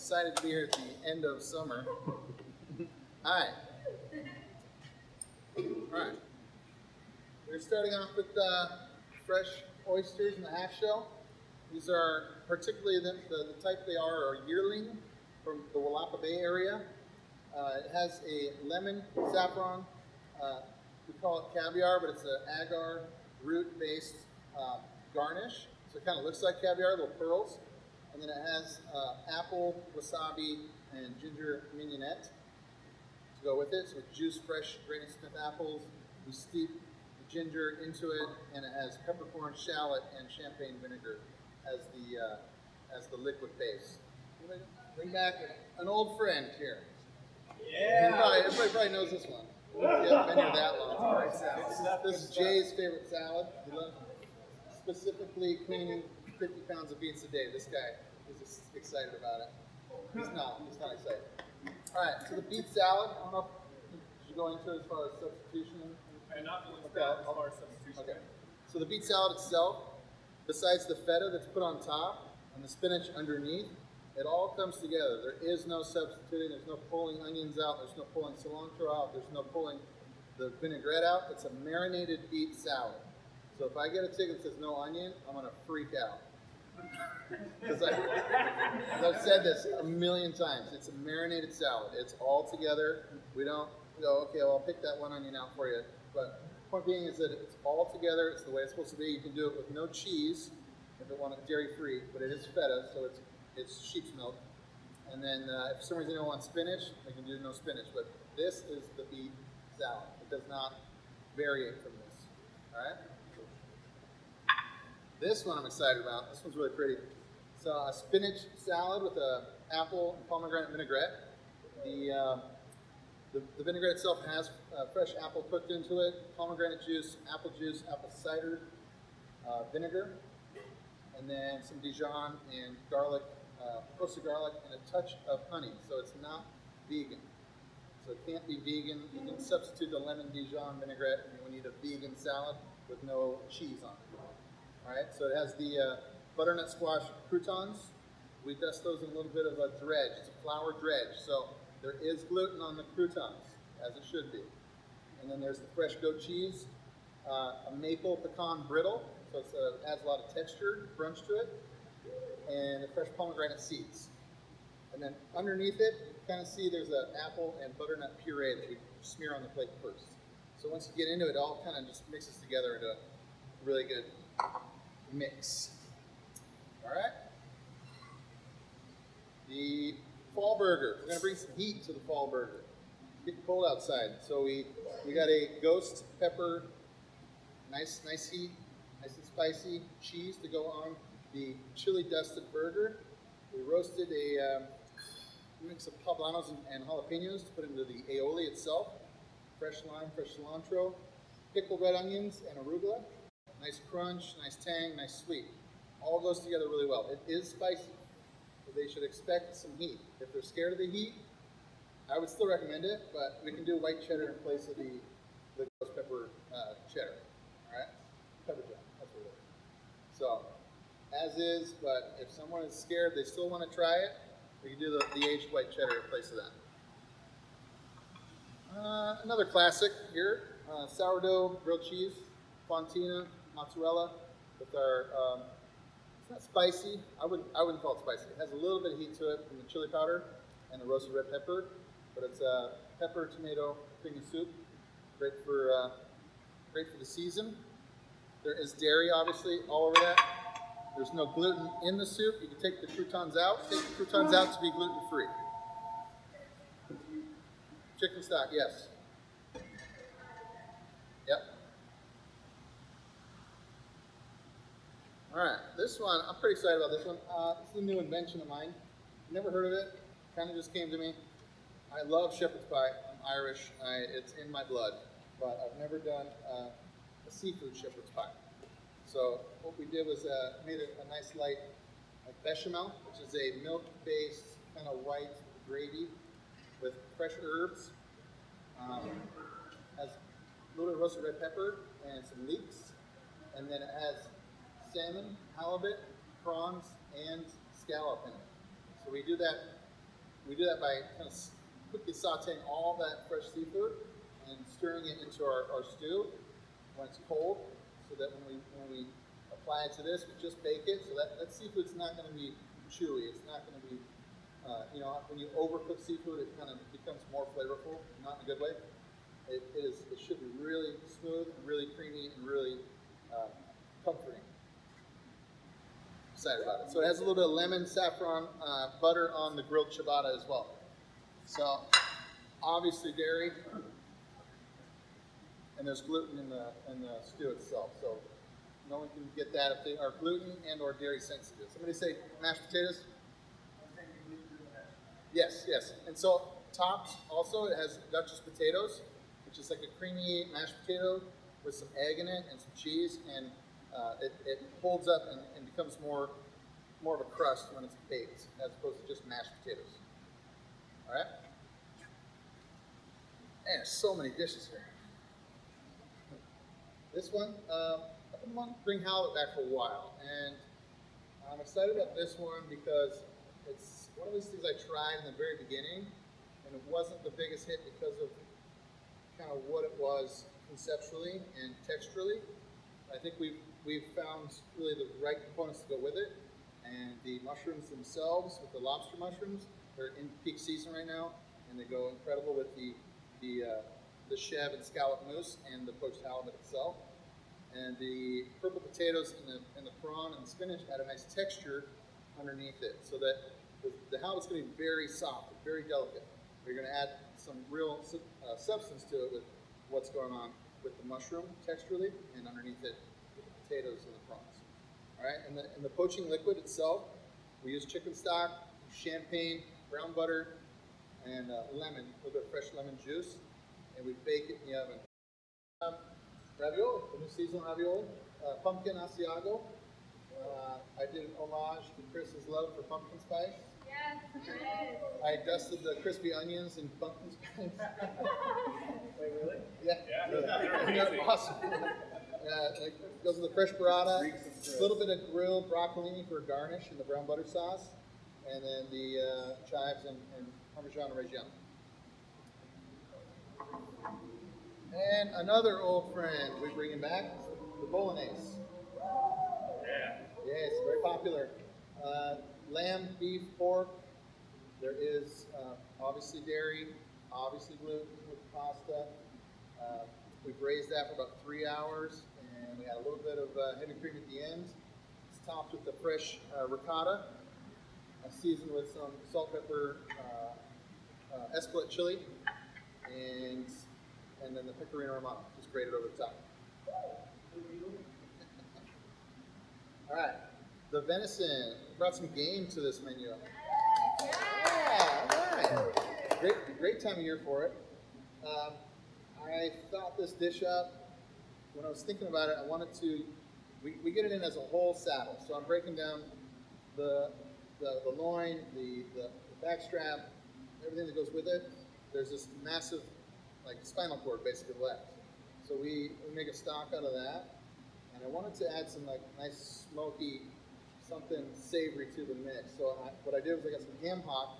excited to be here at the end of summer. Hi. All right. We're starting off with fresh oysters in the half shell. These are particularly the type they are yearling from the Willapa Bay area. It has a lemon saffron. We call it caviar, but it's an agar root-based garnish. So it kind of looks like caviar, little pearls. And then it has apple, wasabi, and ginger mignonette to go with it. So with juiced fresh Granny Smith apples, we steep the ginger into it, and it has peppercorn, shallot, and champagne vinegar as the liquid base. Bring back an old friend here. Yeah. Everybody probably knows this one. If you haven't been here that long. This is Jay's favorite salad. He loves specifically cleaning 50 pounds of beets a day. This guy is just excited about it. He's not excited. All right, so the beet salad, I don't know if you go into it as far as substitution. I'm not going to as far as substitution. Okay. So the beet salad itself, besides the feta that's put on top and the spinach underneath, it all comes together. There is no substituting. There's no pulling onions out. There's no pulling cilantro out. There's no pulling the vinaigrette out. It's a marinated beet salad. So if I get a ticket that says no onion, I'm going to freak out. Because I've said this a million times. It's a marinated salad. It's all together. We don't go, okay, well, I'll pick that one onion out for you. But the point being is that it's all together. It's the way it's supposed to be. You can do it with no cheese if you want it dairy-free, but it is feta, so it's sheep's milk. And then if for some reason you don't want spinach, you can do no spinach. But this is the beet salad. It does not variate from this. All right? This one I'm excited about. This one's really pretty. It's a spinach salad with an apple and pomegranate vinaigrette. The vinaigrette itself has fresh apple cooked into it, pomegranate juice, apple cider vinegar, and then some Dijon and garlic, roasted garlic, and a touch of honey. So it's not vegan. So it can't be vegan. You can substitute the lemon Dijon vinaigrette and you need a vegan salad with no cheese on it. All right, so it has the butternut squash croutons. We dust those in a little bit of a dredge. It's a flour dredge, so there is gluten on the croutons, as it should be. And then there's the fresh goat cheese, a maple pecan brittle, so it adds a lot of texture, crunch to it, and the fresh pomegranate seeds. And then underneath it, you kind of see there's an apple and butternut puree that we smear on the plate first. So once you get into it, it all kind of just mixes together into a really good mix. All right. The fall burger. We're going to bring some heat to the fall burger. It's getting cold outside, so we got a ghost pepper, nice heat, nice and spicy cheese to go on the chili dusted burger. We roasted a mix of poblanos and jalapenos to put into the aioli itself. Fresh lime, fresh cilantro, pickled red onions, and arugula. Nice crunch, nice tang, nice sweet. All goes together really well. It is spicy, but they should expect some heat. If they're scared of the heat, I would still recommend it, but we can do white cheddar in place of the ghost pepper cheddar. All right? Pepper jack, that's what it is. So, as is, but if someone is scared, they still want to try it, we can do the aged white cheddar in place of that. Another classic here, sourdough grilled cheese, fontina, mozzarella with our, it's not spicy. I wouldn't call it spicy. It has a little bit of heat to it from the chili powder and the roasted red pepper, but it's a pepper, tomato, creamy soup. Great for the season. There is dairy, obviously, all over that. There's no gluten in the soup. You can take the croutons out. Take the croutons out to be gluten-free. Chicken stock, yes. Yep. All right, this one, I'm pretty excited about this one. This is a new invention of mine. Never heard of it. Kind of just came to me. I love shepherd's pie. I'm Irish. It's in my blood. But I've never done a seafood shepherd's pie. So what we did was made a nice light bechamel, which is a milk-based kind of white gravy with fresh herbs. Has a little bit of roasted red pepper and some leeks. And then it has salmon, halibut, prawns, and scallop in it. So we do that we do that by kind of quickly sauteing all that fresh seafood and stirring it into our stew when it's cold, so that when we apply it to this, we just bake it. So that seafood's not going to be chewy. It's not going to be, when you overcook seafood, it kind of becomes more flavorful, not in a good way. It should be really smooth, and really creamy, and really comforting. Excited about it. So it has a little bit of lemon, saffron, butter on the grilled ciabatta as well. So obviously dairy, and there's gluten in the stew itself. So no one can get that if they are gluten and or dairy sensitive. Somebody say mashed potatoes? Yes. And so topped also, it has Duchess potatoes, which is like a creamy mashed potato with some egg in it and some cheese, and it holds up and becomes more of a crust when it's baked, as opposed to just mashed potatoes. All right? Man, there's so many dishes here. This one, I've been wanting to bring halibut back for a while, and I'm excited about this one because it's one of these things I tried in the very beginning, and it wasn't the biggest hit because of kind of what it was conceptually and texturally. I think we've found really the right components to go with it, and the mushrooms themselves, with the lobster mushrooms, they're in peak season right now, and they go incredible with the chev and scallop mousse and the poached halibut itself. And the purple potatoes and the prawn and the spinach add a nice texture underneath it, so that the halibut's going to be very soft, very delicate. We're going to add some real substance to it with what's going on with the mushroom texturally, and underneath it with the potatoes and the prawns. All right, and the poaching liquid itself, we use chicken stock, champagne, brown butter, and lemon, a little bit of fresh lemon juice, and we bake it in the oven. Ravioli, the new seasonal ravioli, pumpkin asiago. I did an homage to Kruse's love for pumpkin spice. Yes. I dusted the crispy onions in pumpkin spice. Wait, really? Yeah. They're awesome. It goes with the fresh burrata, a little bit of grilled broccolini for garnish in the brown butter sauce, and then the chives and Parmigiano Reggiano. And another old friend we bring him back, the bolognese. Yeah. Yes, very popular. Lamb, beef, pork. There is obviously dairy, obviously gluten with pasta. We've raised that for about 3 hours, and we add a little bit of heavy cream at the end. It's topped with the fresh ricotta, seasoned with some salt, pepper, Espelette chili, and then the pecorino romano, just grated over the top. All right, the venison. Brought some game to this menu. Yeah, all right. Great time of year for it. I thought this dish up. When I was thinking about it, I wanted to. We get it in as a whole saddle, so I'm breaking down the loin, the back strap, everything that goes with it. There's this massive, like, spinal cord basically left. So we make a stock out of that, and I wanted to add some like nice smoky, something savory to the mix. So what I did was I got some ham hock.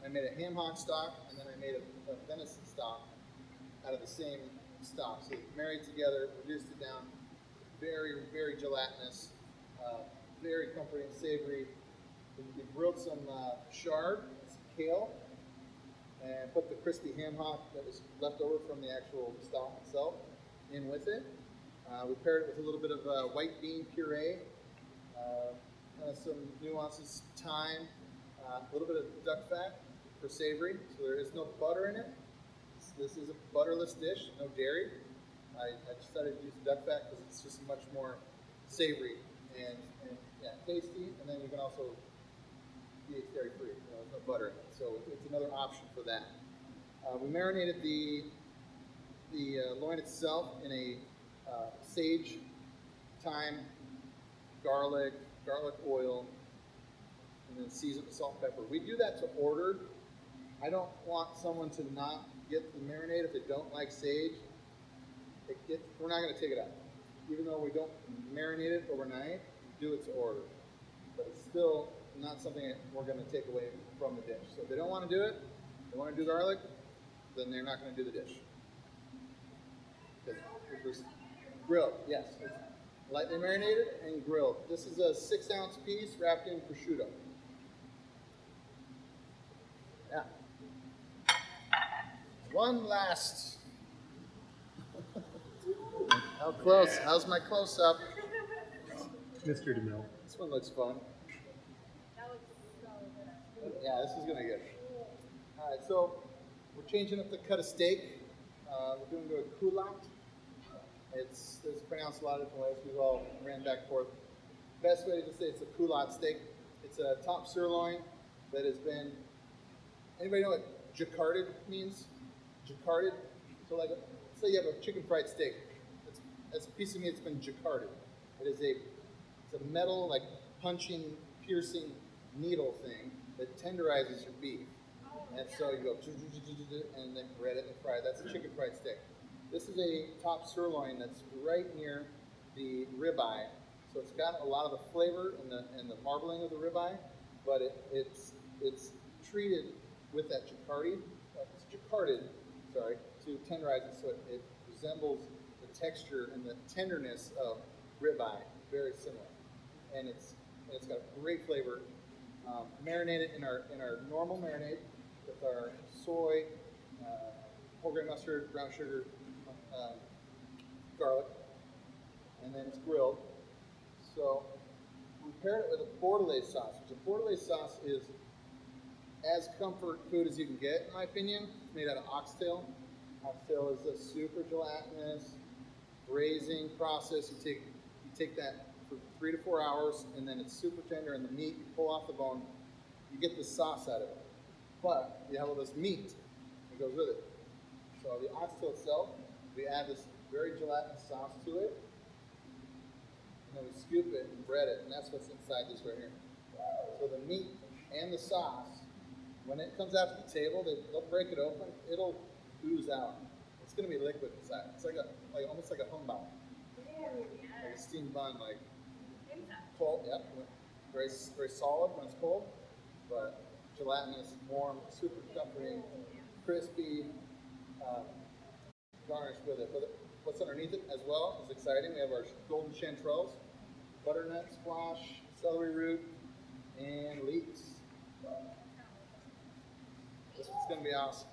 I made a ham hock stock, and then I made a venison stock out of the same stock. So married together, reduced it down, very, very gelatinous, very comforting, savory. We grilled some chard, some kale, and put the crispy ham hock that was left over from the actual stock itself in with it. We paired it with a little bit of white bean puree, some nuances, thyme, a little bit of duck fat for savory. So there is no butter in it. This is a butterless dish, no dairy. I decided to use duck fat because it's just much more savory and yeah, tasty. And then you can also be dairy free. There's no butter in it, so it's another option for that. We marinated the loin itself in a sage, thyme, garlic oil, and then seasoned with salt and pepper. We do that to order. I don't want someone to not get the marinade if they don't like sage. We're not going to take it out. Even though we don't marinate it overnight, we do it to order. But it's still not something that we're going to take away from the dish. So if they don't want to do it, they want to do garlic, then they're not going to do the dish. It's grilled, yes. It's lightly marinated and grilled. This is a 6-ounce piece wrapped in prosciutto. Yeah. One last. How close? How's my close-up? Mr. DeMille. This one looks fun. That looks so good. Yeah, this is gonna get. All right, so we're changing up the cut of steak. We're doing a coulant. It's pronounced a lot of different ways. We've all ran back and forth. Best way to say it's a coulant steak. It's a top sirloin that has been. Anybody know what jacquarded means? Jacquarded. So like, say you have a chicken fried steak. That's a piece of meat that's been jacquarded. It's a metal, like punching, piercing needle thing that tenderizes your beef. And so you go, and then bread it and fry it. That's a chicken fried steak. This is a top sirloin that's right near the ribeye. So it's got a lot of the flavor and the marbling of the ribeye, but it's treated with that jacquarded, to tenderize it so it resembles the texture and the tenderness of ribeye, very similar. And it's got great flavor. Marinated in our normal marinade with our soy, whole grain mustard, brown sugar, garlic, and then it's grilled. So we paired it with a bordelaise sauce. The bordelaise sauce is as comfort food as you can get, in my opinion. It's made out of oxtail. Oxtail is a super gelatinous braising process. You take that for 3 to 4 hours, and then it's super tender, and the meat, you pull off the bone, you get the sauce out of it. But you have all this meat that goes with it. So the oxtail itself, we add this very gelatinous sauce to it, and then we scoop it and bread it, and that's what's inside this right here. So the meat and the sauce, when it comes out to the table, they'll break it open, it'll ooze out. It's going to be liquid inside. It's almost like a humbug. Like a steamed bun, like cold, yep. Very, very solid when it's cold, but gelatinous, warm, super comforting, crispy, garnished with it. But what's underneath it as well is exciting. We have our golden chanterelles, butternut squash, celery root, and leeks. This is going to be awesome.